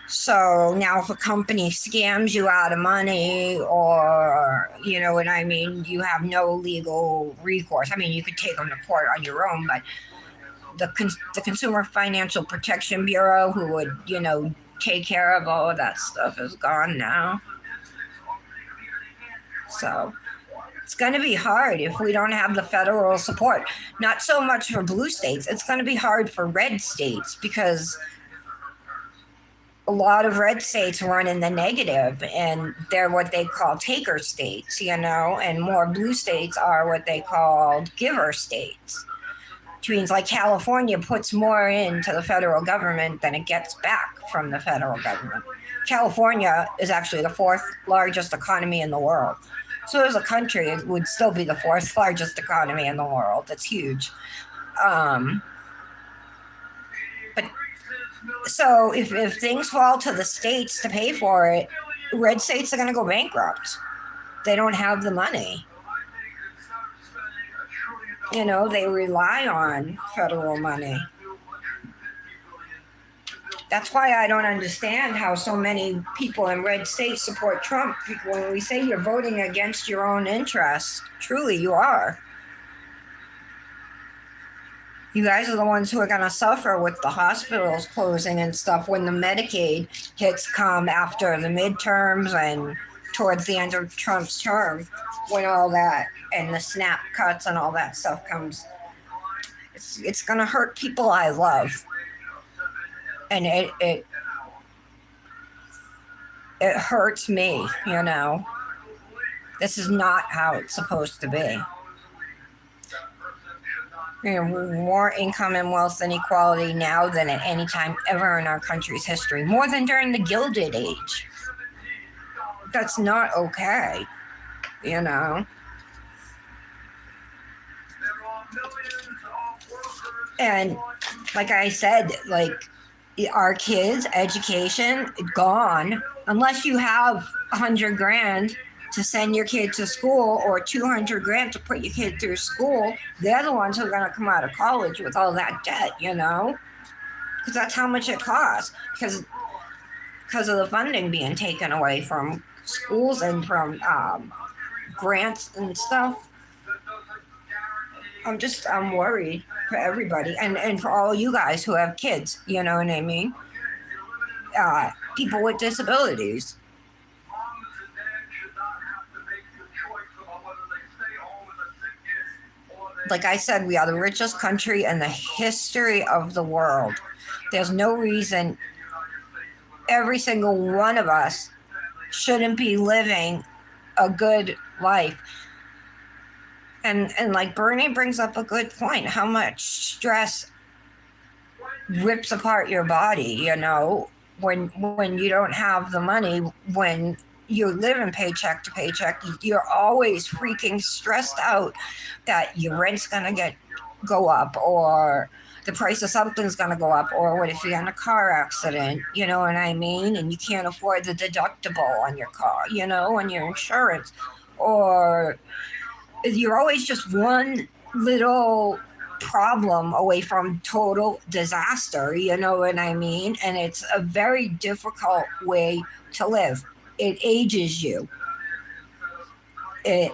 So now if a company scams you out of money, or you know what I mean, you have no legal recourse. I mean, you could take them to court on your own, but the Consumer Financial Protection Bureau, who would, take care of all of that stuff, is gone now. So it's going to be hard if we don't have the federal support. Not so much for blue states. It's going to be hard for red states, because a lot of red states run in the negative, and they're what they call taker states, and more blue states are what they call giver states. Which means like California puts more into the federal government than it gets back from the federal government. California is actually the 4th largest economy in the world. So as a country, it would still be the 4th largest economy in the world. It's huge. But so if things fall to the states to pay for it, red states are going to go bankrupt. They don't have the money. They rely on federal money. That's why I don't understand how so many people in red states support Trump. When we say you're voting against your own interests, truly you are. You guys are the ones who are going to suffer with the hospitals closing and stuff when the Medicaid hits come after the midterms and towards the end of Trump's term, when all that and the SNAP cuts and all that stuff comes. It's going to hurt people I love. And it hurts me, This is not how it's supposed to be. More income and wealth inequality now than at any time ever in our country's history. More than during the Gilded Age. That's not okay, And like I said, like our kids' education gone, unless you have $100,000 to send your kid to school or $200,000 to put your kid through school. They're the ones who are going to come out of college with all that debt, because that's how much it costs, because of the funding being taken away from schools and from grants and stuff. I'm worried for everybody, and for all you guys who have kids, you know what I mean? people with disabilities. Moms and dads should not have to make the choice about whether they stay home with a sick kid or they. Like I said, we are the richest country in the history of the world. There's no reason every single one of us shouldn't be living a good life. And like Bernie brings up a good point, how much stress rips apart your body, you know, when you don't have the money, when you're living paycheck to paycheck, you're always freaking stressed out that your rent's gonna go up, or the price of something's gonna go up, or what if you're in a car accident, you know what I mean? And you can't afford the deductible on your car, you know, and your insurance, or you're always just one little problem away from total disaster, you know what I mean? And it's a very difficult way to live. It ages you. It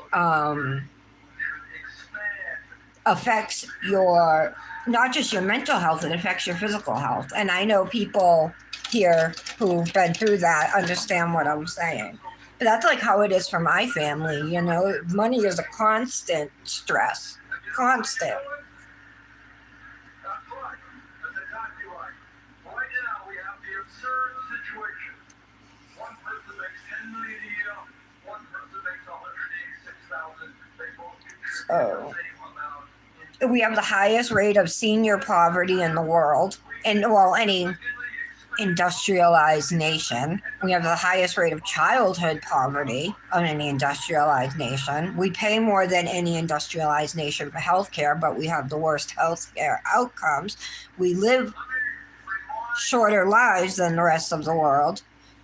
affects your, not just your mental health, it affects your physical health. And I know people here who've been through that understand what I'm saying. But that's like how it is for my family, you know. Money is a constant stress. Constant. That's right. That's exactly right. Right now we have the absurd situation. One person makes $10 million a year, one person makes $186,000. They both contribute the same amount. We have the highest rate of senior poverty in the world, in, well, any industrialized nation. We have the highest rate of childhood poverty of any industrialized nation. We pay more than any industrialized nation for healthcare, but we have the worst healthcare outcomes. We live shorter lives than the rest of the world.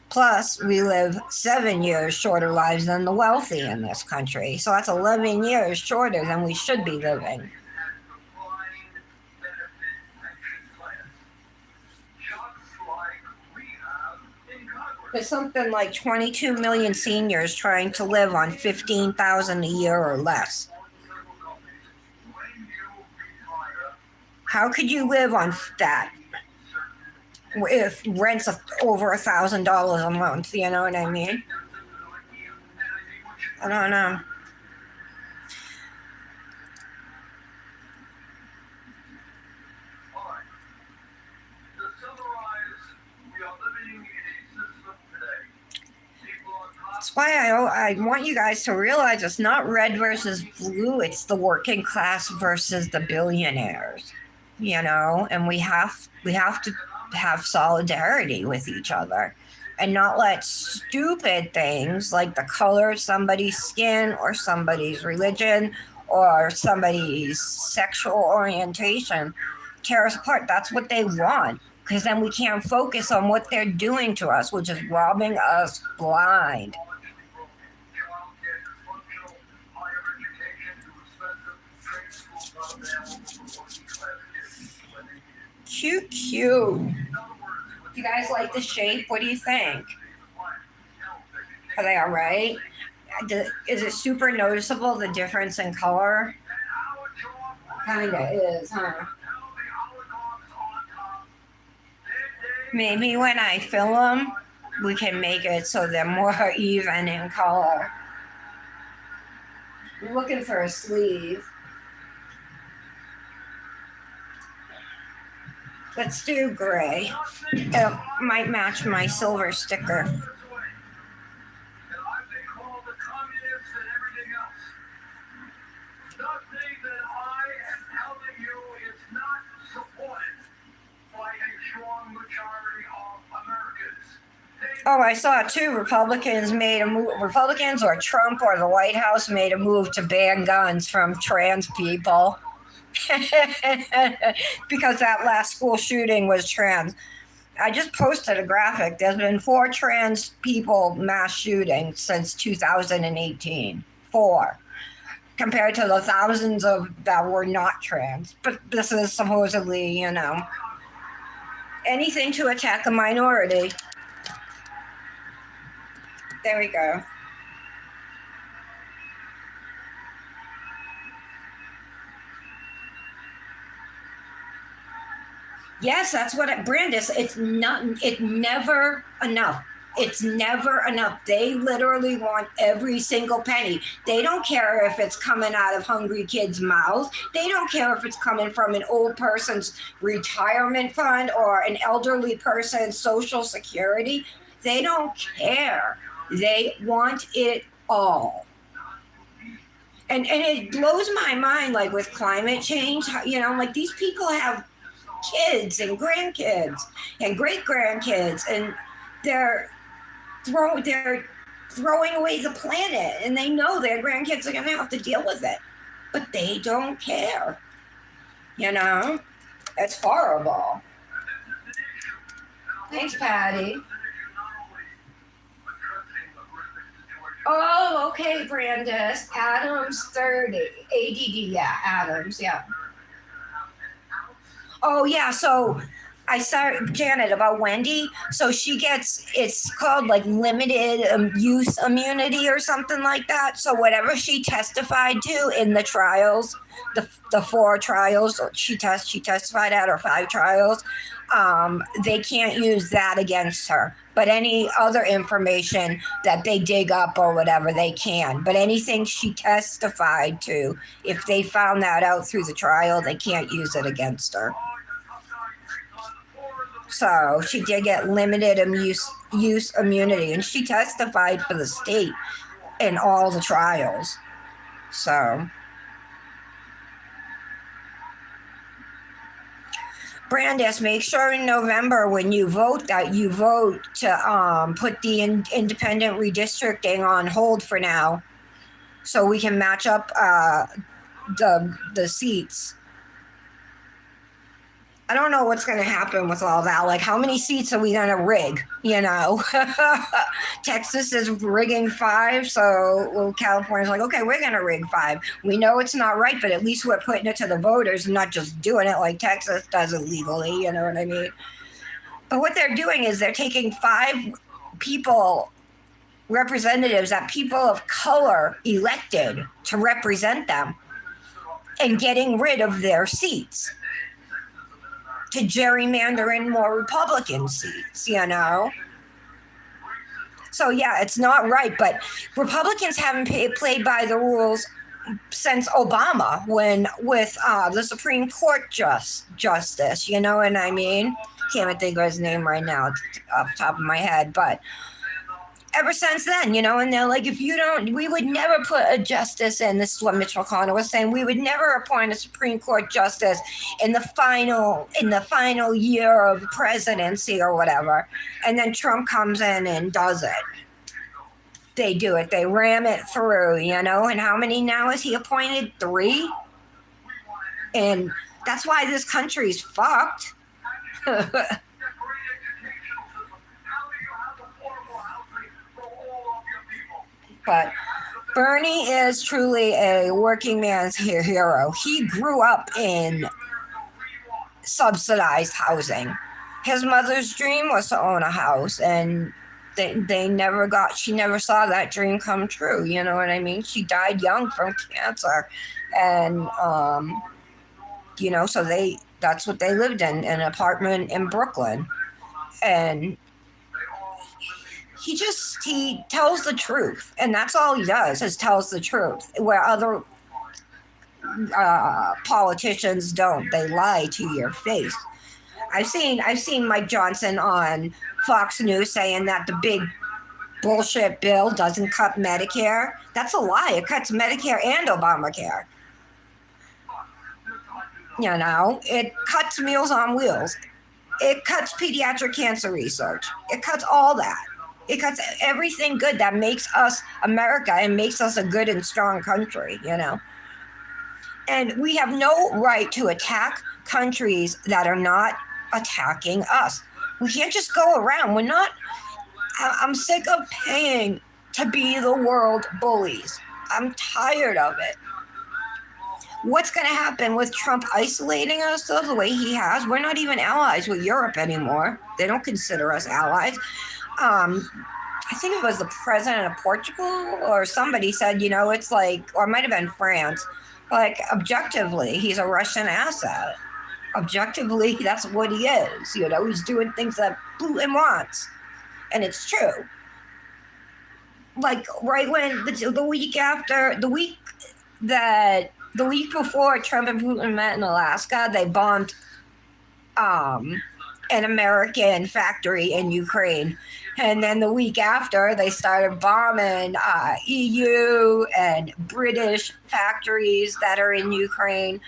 Plus, we live 7 years shorter lives than the wealthy in this country. So that's 11 years shorter than we should be living. There's something like 22 million seniors trying to live on $15,000 a year or less. How could you live on that if rent's over $1,000 a month? You know what I mean? I don't know. That's why I want you guys to realize it's not red versus blue, it's the working class versus the billionaires, you know, and we have to have solidarity with each other and not let stupid things like the color of somebody's skin or somebody's religion or somebody's sexual orientation tear us apart. That's what they want, because then we can't focus on what they're doing to us, which is robbing us blind. Cute. Do you guys like the shape? What do you think? Are they all right? Is it super noticeable, the difference in color? Kinda is, huh? Maybe when I fill them, we can make it so they're more even in color. I'm looking for a sleeve. Let's do gray. It might match my silver sticker. Oh, I saw two Republicans made a move. Republicans or Trump or the White House made a move to ban guns from trans people. Because that last school shooting was trans. I just posted a graphic. There's been 4 trans people mass shootings since 2018. 4. Compared to the thousands of that were not trans. But this is supposedly, you know, anything to attack a minority. There we go. Yes, that's what it, Brandis. It's not. It never enough. It's never enough. They literally want every single penny. They don't care if it's coming out of hungry kids' mouths. They don't care if it's coming from an old person's retirement fund or an elderly person's social security. They don't care. They want it all. And it blows my mind, like with climate change, like these people have kids and grandkids and great grandkids, and they're they're throwing away the planet, and they know their grandkids are going to have to deal with it, but they don't care. It's horrible. Thanks, Patty. Oh, okay, Brandis. Adams 30. ADD, yeah, Adams, yeah. Oh, yeah, so I saw Janet about Wendy. So she gets, it's called like limited use immunity or something like that. So whatever she testified to in the trials, the 4 trials she testified at, or 5 trials, they can't use that against her. But any other information that they dig up or whatever, they can. But anything she testified to, if they found that out through the trial, they can't use it against her. So she did get limited use immunity, and she testified for the state in all the trials. So, Brandis, make sure in November when you vote that you vote to put the independent redistricting on hold for now, so we can match up the seats. I don't know what's going to happen with all that. Like, how many seats are we going to rig? Texas is rigging 5, so California's like, okay, we're going to rig 5. We know it's not right, but at least we're putting it to the voters and not just doing it like Texas does illegally. You know what I mean? But what they're doing is they're taking 5 representatives that people of color elected to represent them, and getting rid of their seats to gerrymander in more Republican seats, So, yeah, it's not right, but Republicans haven't played by the rules since Obama, with the Supreme Court justice, you know what I mean? Can't even think of his name right now off the top of my head, but ever since then, and they're like, we would never put a justice in. This is what Mitch McConnell was saying. We would never appoint a Supreme Court justice in the final year of presidency or whatever. And then Trump comes in and does it. They do it. They ram it through, And how many now is he appointed? 3? And that's why this country's fucked. But Bernie is truly a working man's hero. He grew up in subsidized housing. His mother's dream was to own a house, and she never saw that dream come true. You know what I mean? She died young from cancer. And, so that's what they lived in, an apartment in Brooklyn. And he tells the truth, and that's all he does, is tells the truth, where other politicians don't. They lie to your face. I've seen Mike Johnson on Fox News saying that the big bullshit bill doesn't cut Medicare. That's a lie. It cuts Medicare and Obamacare. It cuts Meals on Wheels. It cuts pediatric cancer research. It cuts all that. It cuts everything good that makes us America and makes us a good and strong country, And we have no right to attack countries that are not attacking us. We can't just go around. I'm sick of paying to be the world bullies. I'm tired of it. What's going to happen with Trump isolating us the way he has? We're not even allies with Europe anymore. They don't consider us allies. I think it was the president of Portugal or somebody said, it's like, or it might have been France, like objectively, he's a Russian asset. Objectively, that's what he is. You know, he's doing things that Putin wants. And it's true. Like, right when the week after, the week before Trump and Putin met in Alaska, they bombed an American factory in Ukraine. And then the week after, they started bombing EU and British factories that are in Ukraine.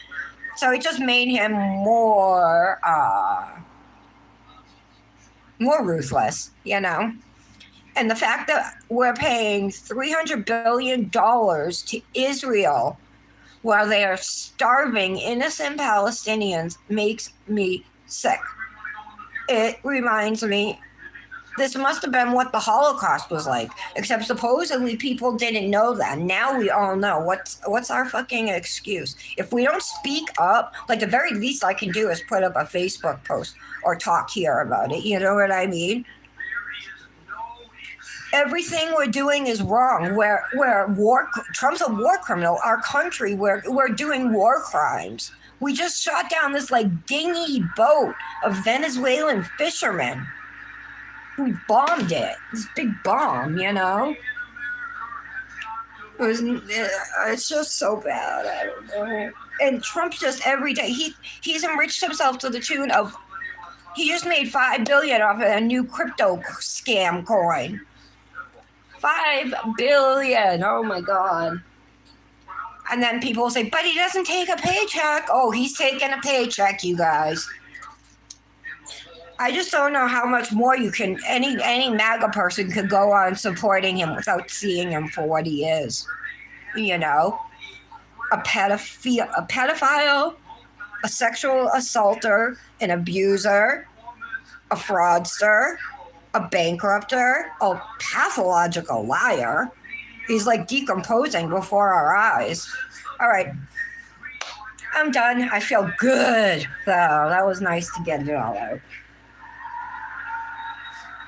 So it just made him more ruthless, you know? And the fact that we're paying $300 billion to Israel while they are starving innocent Palestinians makes me sick. It reminds me, this must have been what the Holocaust was like, except supposedly people didn't know that. Now we all know. What's our fucking excuse? If we don't speak up, like the very least I can do is put up a Facebook post or talk here about it. You know what I mean? Everything we're doing is wrong. Trump's a war criminal. Our country, we're doing war crimes. We just shot down this like dingy boat of Venezuelan fishermen. We bombed it. This big bomb, you know. It's just so bad. I don't know. And Trump just every day he's enriched himself to the tune of he just made $5 billion off of a new crypto scam coin. $5 billion. Oh my God. And then people say, but he doesn't take a paycheck. Oh, he's taking a paycheck, you guys. I just don't know how much more you can, any MAGA person could go on supporting him without seeing him for what he is. You know, a pedophile, a sexual assaulter, an abuser, a fraudster, a bankrupter, a pathological liar. He's like decomposing before our eyes. All right. I'm done. I feel good. So that was nice to get it all out.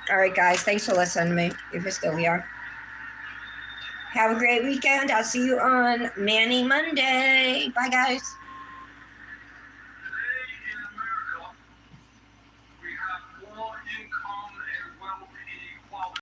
All right, guys. Thanks for listening to me, if you're still here. Have a great weekend. I'll see you on Manny Monday. Bye, guys.